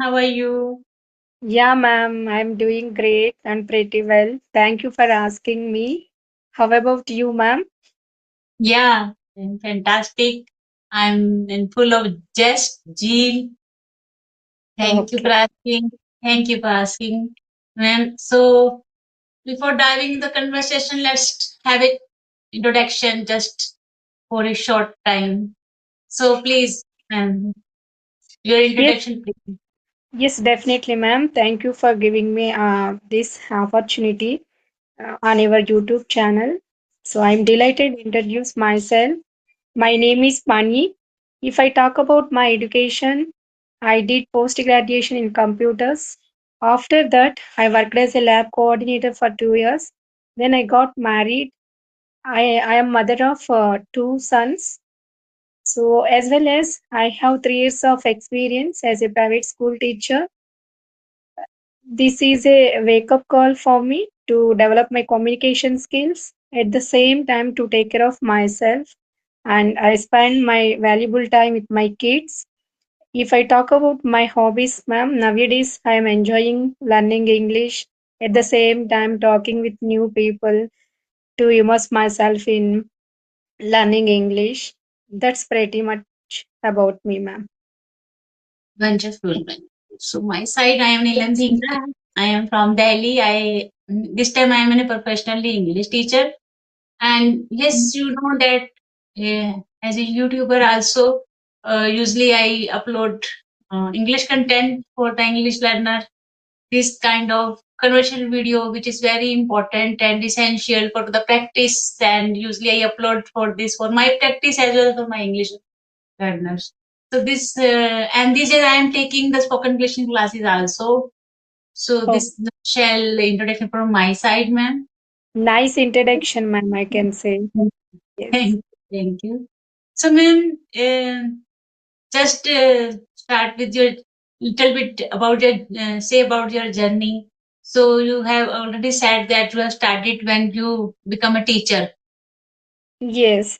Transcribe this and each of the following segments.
How are you? Yeah, ma'am, I'm doing great and pretty well. Thank you for asking me. How about you, ma'am? Yeah, I'm fantastic. I'm in full of jest, Jill. Thank you for Okay. asking. Thank you for asking, ma'am. So, before diving the conversation, let's have it introduction just for a short time. So, please, ma'am, your Yes, introduction, please. yes, definitely, ma'am. Thank you for giving me this opportunity on your YouTube channel. So I'm delighted to introduce myself. My name is Pani. If I talk about my education, I did post graduation in computers. After that, I worked as a lab coordinator for 2 years. Then I got married. I am mother of two sons. So as well as I have 3 years of experience as a private school teacher. This is a wake up call for me to develop my communication skills at the same time to take care of myself, and I spend my valuable time with my kids. If I talk about my hobbies, ma'am, nowadays I am enjoying learning English at the same time talking with new people to immerse myself in learning English. That's pretty much about me, ma'am. Wonderful. So, my side, I am Nilam Dhingra. I am from Delhi. This time I am a professionally English teacher. And yes, you know that as a YouTuber also, usually I upload English content for the English learner. This kind of conversational video, which is very important and essential for the practice. And usually I upload for this for my practice as well as for my English learners. So this and these days I am taking the spoken English classes also. So Oh, this shall introduction from my side, ma'am. nice introduction, ma'am, I can say. Yes. Thank you. So, ma'am, just start with your little bit about your say about your journey. So, you have already said that you have started when you become a teacher. Yes.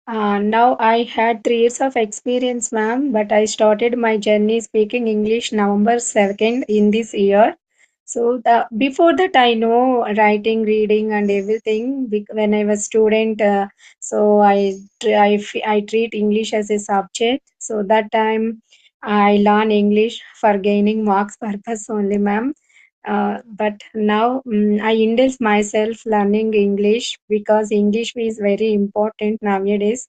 Now I had 3 years of experience, ma'am, but I started my journey speaking English November 2nd in this year. So before that, I know writing, reading, and everything. When I was student, so I treat English as a subject. So that time I learn English for gaining marks purpose only, ma'am. But now I indulge myself learning English because English is very important nowadays.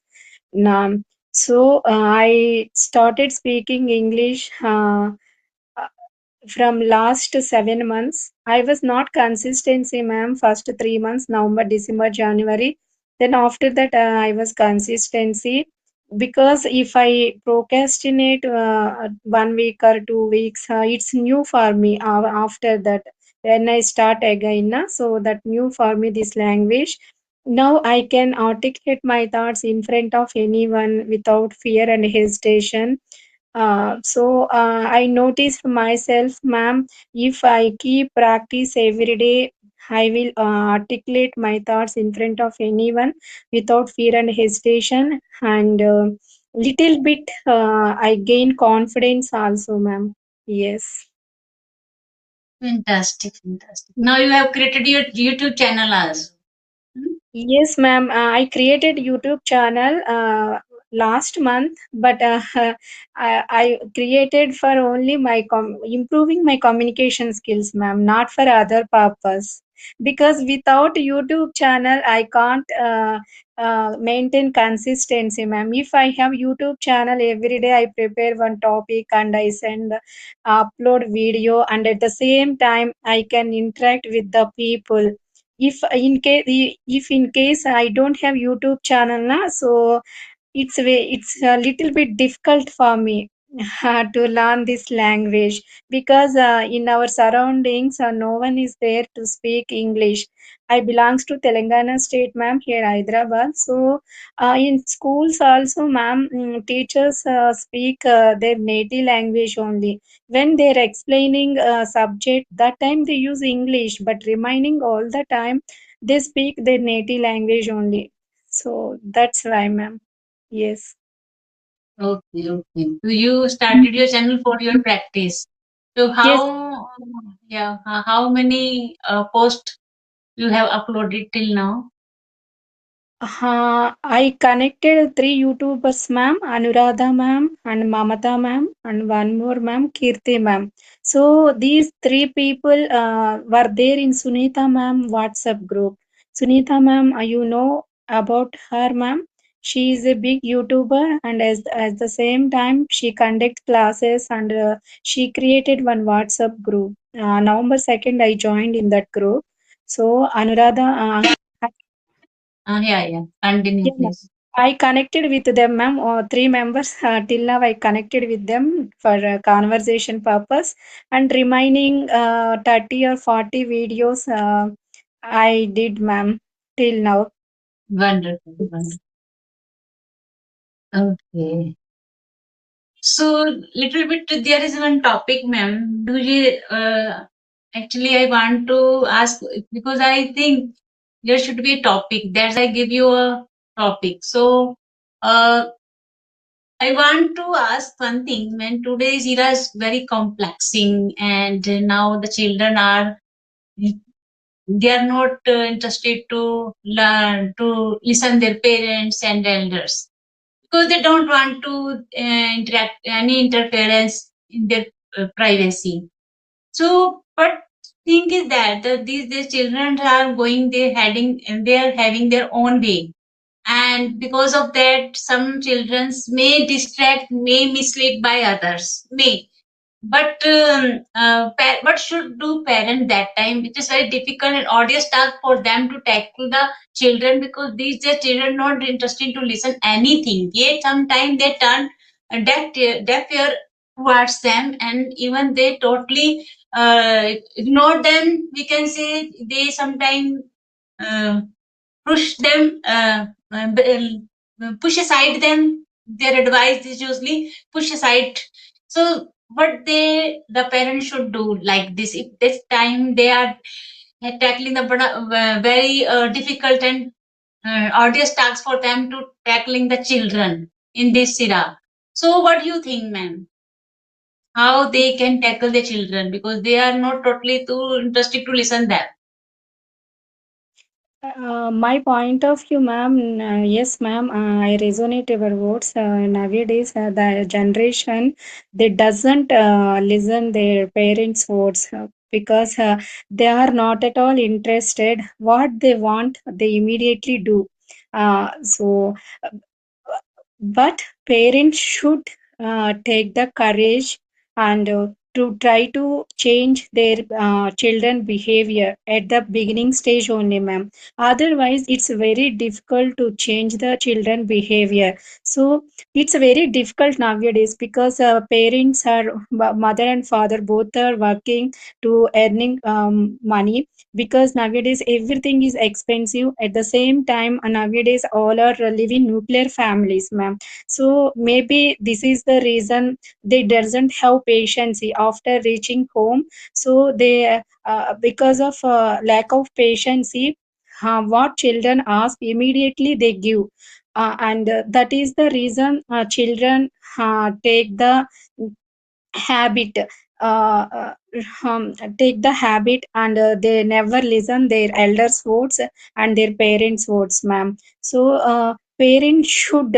Now, so I started speaking English uh, from last 7 months. I was not consistency, ma'am. First 3 months, November, December, January. Then after that, I was consistency because if I procrastinate 1 week or 2 weeks, it's new for me. After that, when I start again, so that new for me this language. Now I can articulate my thoughts in front of anyone without fear and hesitation. I noticed myself, ma'am, if I keep practice every day, I will articulate my thoughts in front of anyone without fear and hesitation. And little bit, I gain confidence also, ma'am. Yes. Fantastic, fantastic. Now you have created your YouTube channel also. Hmm? Yes, ma'am. I created YouTube channel last month, but I created for only my improving my communication skills, ma'am, not for other purpose. Because without YouTube channel, I can't maintain consistency, ma'am. If I have YouTube channel every day, I prepare one topic and I send upload video, and at the same time, I can interact with the people. If in case I don't have YouTube channel na, so it's a little bit difficult for me to learn this language because in our surroundings no one is there to speak English. I belongs to Telangana state, ma'am, here Hyderabad. So in schools also, ma'am, teachers speak their native language only. When they're explaining a subject, that time they use English, but remaining all the time they speak their native language only. So that's why, ma'am. Yes. Okay, okay. So you started your channel for your practice. So Yes. how, yeah, how many posts you have uploaded till now? I connected three YouTubers, ma'am, Anuradha ma'am, and Mamata ma'am, and one more ma'am, Kirti ma'am. So these three people were there in Sunita ma'am WhatsApp group. Sunita ma'am, you know about her, ma'am. She is a big YouTuber, and as the same time she conducts classes, and she created one WhatsApp group. November 2nd, I joined in that group. So Anuradha. Yeah, yeah. Continue, Yeah, ma'am. please. I connected with them, ma'am. Three members till now. I connected with them for conversation purpose, and remaining 30 or 40 videos I did, ma'am, till now. Wonderful, wonderful. Okay. So, little bit, there is one topic, ma'am. Do you, actually, I want to ask because I think there should be a topic. That's I give you a topic. So, uh, I want to ask one thing. When today's era is very complexing, and now the children are they are not interested to learn to listen their parents and elders because they don't want to interact any interference in their privacy. So, but thing is that these children are going, they are having their own way, and because of that, some children may distract, may mislead by others, may. But what should do parent that time? It is very difficult and audience task for them to tackle the children because these the children not interested to listen anything. Yet sometimes they turn deaf ear towards them, and even they totally ignore them. We can say they sometimes uh, push them, push aside them. Their advice is usually push aside. So what the parents should do like this, if this time they are tackling the very difficult and arduous tasks for them to tackling the children in this era. So what do you think, ma'am? How they can tackle the children because they are not totally too interested to listen them. My point of view, ma'am, yes, ma'am, I resonate your words. Nowadays, the generation they doesn't listen their parents' words because they are not at all interested. What they want, they immediately do. So, but parents should take the courage and to try to change their children behavior at the beginning stage only, ma'am. Otherwise it's very difficult to change the children behavior. So it's very difficult nowadays because parents are mother and father both are working to earning money, because nowadays everything is expensive. At the same time, nowadays all are living nuclear families, ma'am. So maybe this is the reason they doesn't have patience after reaching home. So they because of lack of patience, what children ask immediately they give, and that is the reason children take the habit, take the habit, and they never listen their elders words and their parents words, ma'am. So parents should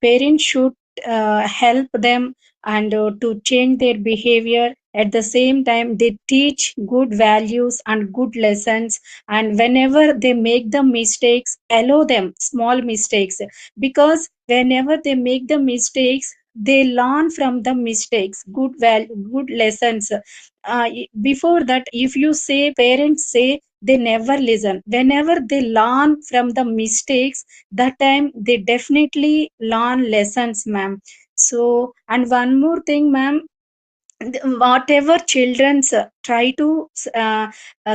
parents should help them and to change their behavior. At the same time they teach good values and good lessons, and whenever they make the mistakes, allow them small mistakes, because whenever they make the mistakes, they learn from the mistakes, good lessons. Before that, if you say, parents say, they never listen. Whenever they learn from the mistakes, that time they definitely learn lessons, ma'am. So, and one more thing, ma'am, whatever children try to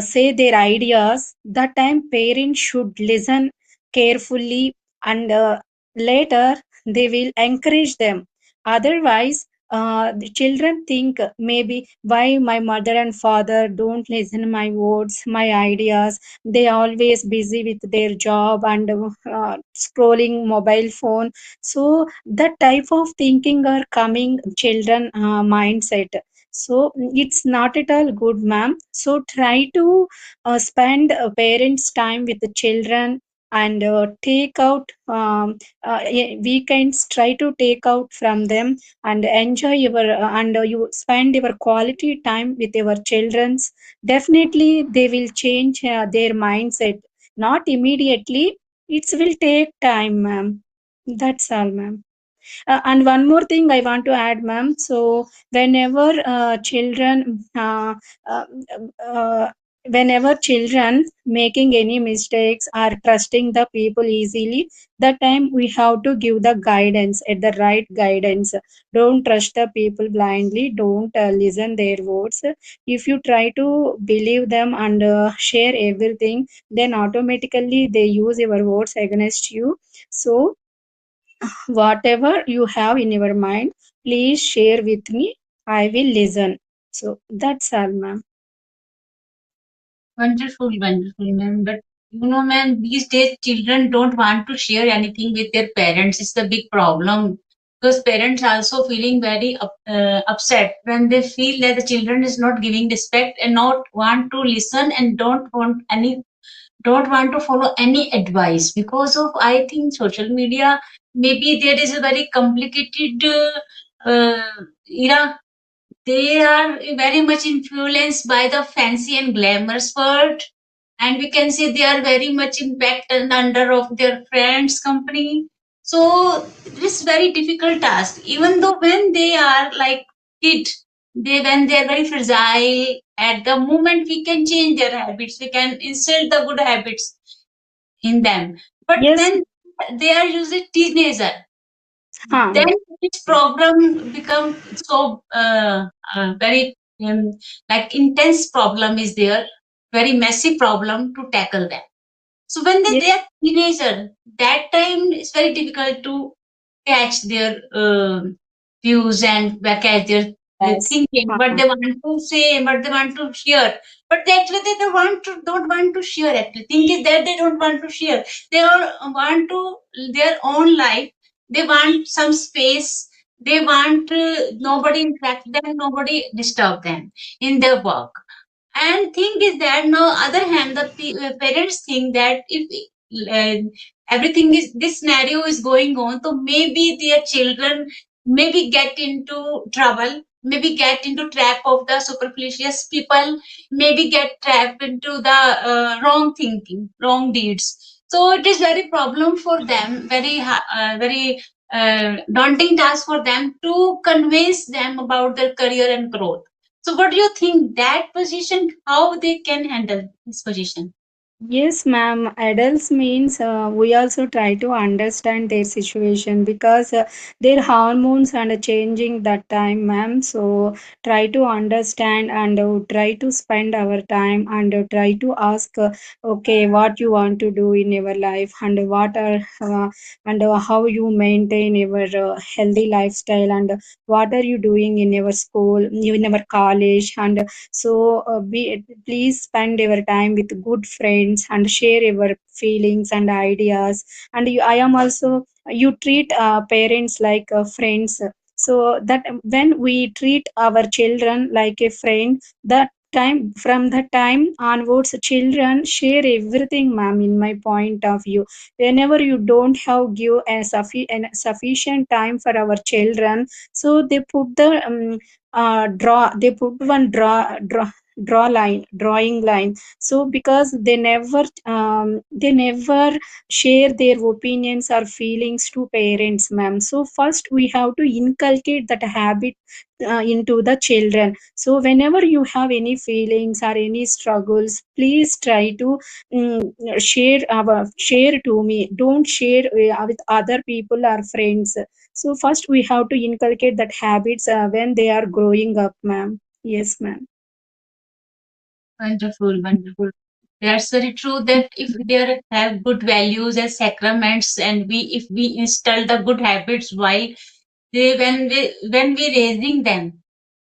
say their ideas, that time parents should listen carefully, and later they will encourage them. Otherwise, the children think maybe why my mother and father don't listen my words, my ideas. They always busy with their job and scrolling mobile phone. So that type of thinking are coming children mindset. So it's not at all good, ma'am. So try to spend parents time with the children and take out weekends, try to take out from them and enjoy your and you spend your quality time with your children's. Definitely they will change their mindset, not immediately. It will take time, ma'am. That's all, ma'am. And one more thing I want to add, ma'am. So whenever children, uh, uh, whenever children making any mistakes or trusting the people easily, that time we have to give the guidance at the right guidance. Don't trust the people blindly. Don't listen their words. If you try to believe them and share everything, then automatically they use your words against you. So whatever you have in your mind, please share with me. I will listen. So that's all, ma'am. Wonderful, wonderful, ma'am. But ma'am, these days children don't want to share anything with their parents. It's the big problem because parents are also feeling very upset when they feel that the children is not giving respect and not want to listen and don't want to follow any advice because of, I think, social media. Maybe there is a very complicated era. They are very much influenced by the fancy and glamorous world, and we can say they are very much impacted under of their friends company. So it's very difficult task, even though when they are like kid, when they are very fragile. At the moment we can change their habits, we can instill the good habits in them. But Yes, when they are usually teenager, huh. then this problem become so very like intense problem is there, very messy problem to tackle them. So when Yes, they are teenager, that time it's very difficult to catch their views and catch their yes. thinking, what Huh. they want to say, what they want to share. But they actually they don't want to share. Actually, thing is that they don't want to share. They all want to their own life. They want some space. They want nobody interact them, nobody disturb them in their work. And thing is that now other hand the parents think that if uh, everything is this scenario is going on, so maybe their children maybe get into trouble, maybe get into trap of the superfluous people, maybe get trapped into the wrong thinking, wrong deeds. So it is very problem for them, very daunting task for them to convince them about their career and growth. So what do you think that position, how they can handle this position? Yes, ma'am. Adults means we also try to understand their situation because their hormones are changing that time, ma'am. So try to understand and try to spend our time and try to ask, okay, what you want to do in your life and what are and how you maintain your healthy lifestyle and what are you doing in your school, in your college, and so please spend your time with good friends and share your feelings and ideas. And I am also you treat parents like friends. So that when we treat our children like a friend, that time from the time onwards, children share everything, ma'am. In my point of view, whenever you don't have give sufficient time for our children, so they put the they put one drawing line. So because they never share their opinions or feelings to parents, ma'am. So first we have to inculcate that habit into the children. So whenever you have any feelings or any struggles, please try to share to me. Don't share with other people or friends. So first we have to inculcate that habits when they are growing up, ma'am. Yes, ma'am. Wonderful, wonderful. That's very true that if they have good values as sacraments and we if we instill the good habits while when we raising them,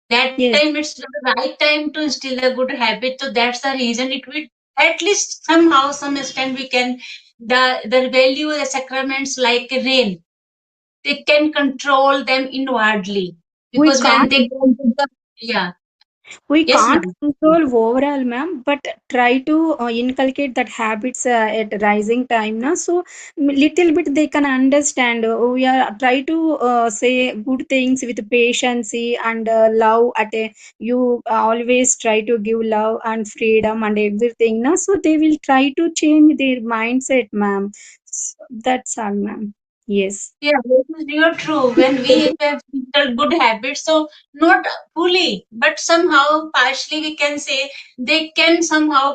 that Yes. time it's the right time to instill a good habit. So that's the reason it will, at least somehow, some extent we can, the value, the sacraments like rain, they can control them inwardly, We because when can't they go into the, yeah, we yes can't ma'am. control overall, ma'am, but try to inculcate that habits at rising time na. So little bit they can understand. We are try to say good things with patience and love at a, you always try to give love and freedom and everything na, so they will try to change their mindset, ma'am. That's all, ma'am. Yes. Yeah, this is real true. When we have instilled good habits, so not fully, but somehow partially we can say, they can somehow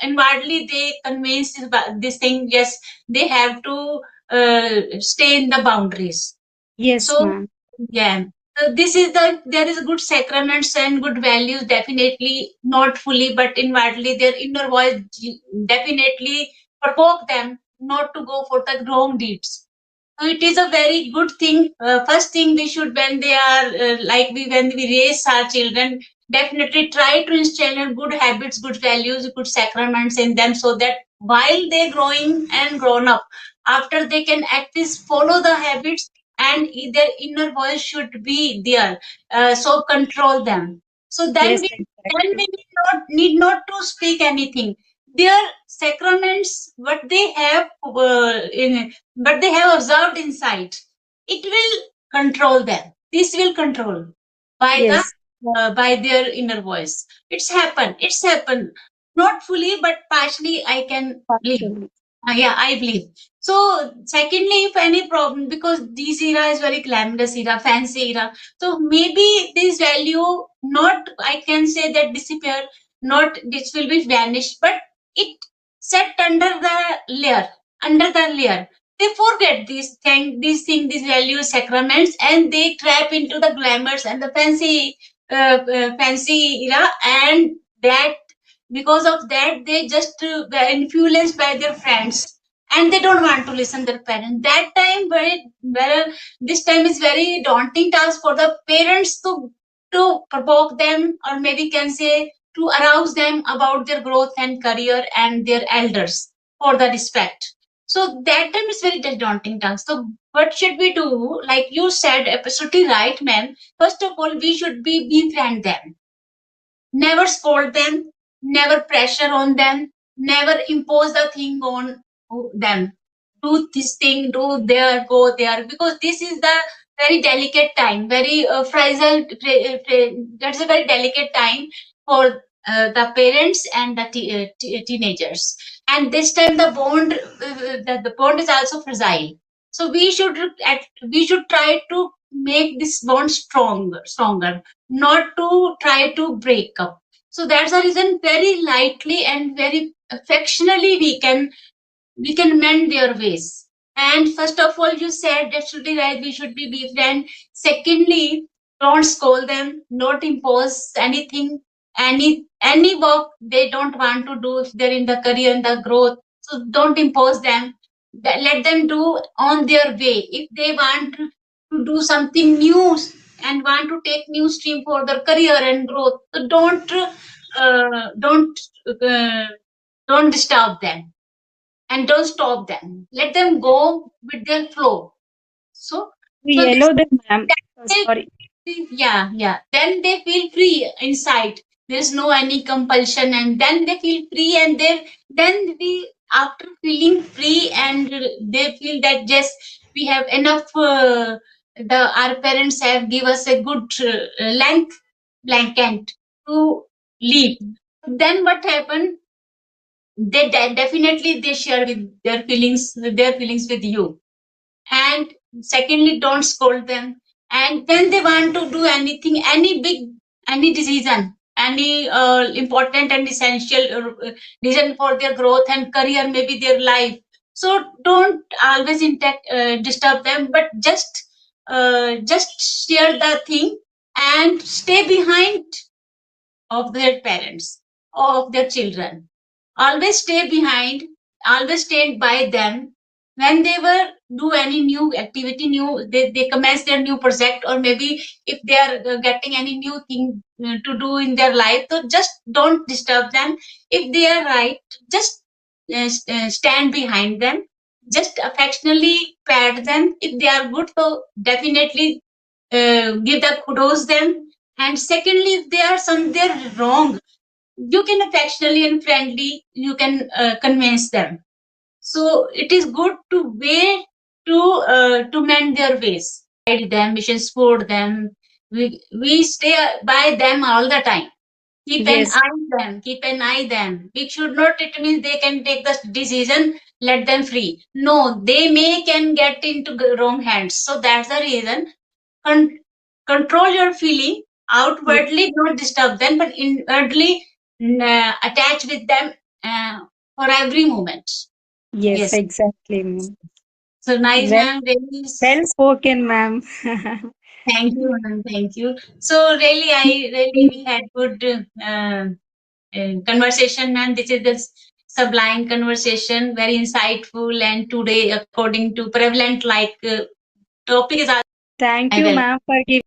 inwardly they convince this thing. Yes, they have to stay in the boundaries. Yes, So ma'am. yeah, so this is the, there is good sacraments and good values, definitely not fully, but inwardly their inner voice definitely provoke them not to go for the wrong deeds. So it is a very good thing. First thing we should, when they are like we, when we raise our children, definitely try to instill in good habits, good values, good sacraments in them, so that while they growing and grown up, after they can at least follow the habits, and their inner voice should be there. So control them. So then Yes, we, then exactly. we need not to speak anything. Their sacraments, what they have but they have observed inside, it will control them. This will control by the Yes, by their inner voice. It's happened not fully but partially, I can believe. partially. Yeah, I believe. So, secondly, if any problem, because this era is very glamorous era, fancy era, so maybe this value not, I can say that disappear, not this will be vanished, but it set under the layer. They forget these values, sacraments, and they trap into the glamours and the fancy era, and that, because of that they just were influenced by their friends, and they don't want to listen their parents. That time very this time is very daunting task for the parents to provoke them, or maybe can say to arouse them about their growth and career and their elders for the respect. So that time is very daunting task. So what should we do? Like you said, absolutely right, ma'am. First of all, we should be befriend them, never scold them, never pressure on them, never impose the thing on them. Do this thing, do there, go there, because this is the very delicate time, very fragile. That's a very delicate time for the parents and the teenagers. And this time the bond is also fragile. So we should try to make this bond stronger, not to try to break up. So that's the reason, very lightly and very affectionately we can mend their ways. And first of all, you said absolutely right, we should be befriend. Secondly, don't scold them, not impose anything, any work they don't want to do if they're in the career and the growth. So don't impose them. Let them do on their way. If they want to do something new and want to take new stream for their career and growth, so uh, don't uh, don't disturb them and don't stop them. Let them go with their flow. So, so We this, allow them, ma'am. they, Sorry. yeah, yeah. Then they feel free inside. There's no any compulsion, and then they feel free, and then we, after feeling free, and they feel that yes, we have enough. The our parents have give us a good length blanket to leave. Then what happened? They definitely they share with their feelings with you. And secondly, don't scold them. And when they want to do anything, any decision, any important and essential decision for their growth and career, maybe their life, so don't always disturb them, but just share the thing and stay behind of their parents, of their children. Always stay behind, always stand by them, when they were do any new activity, they commence their new project, or maybe if they are getting any new thing to do in their life, so just don't disturb them. If they are right, just stand behind them, just affectionately pat them. If they are good, so definitely give the kudos them. And secondly, if they are somewhere wrong, you can affectionately and friendly, you can convince them. So it is good to wait to mend their ways. Guide them, we should support them. We stay by them all the time. Keep an Yes, eye on them. Keep an eye them. We should not. It means they can take the decision. Let them free. No, they may can get into wrong hands. So that's the reason. Con- Control your feeling yes, outwardly. Don't disturb them, but inwardly attach with them uh, for every moment. yes, Yes. exactly, ma'am. So nice, Well, ma'am. Really, well spoken, ma'am. thank you, ma'am. Thank you. So really, we had good conversation, ma'am. This is the sublime conversation, very insightful, and today, according to prevalent, like topic is. Thank I you, will. ma'am, for giving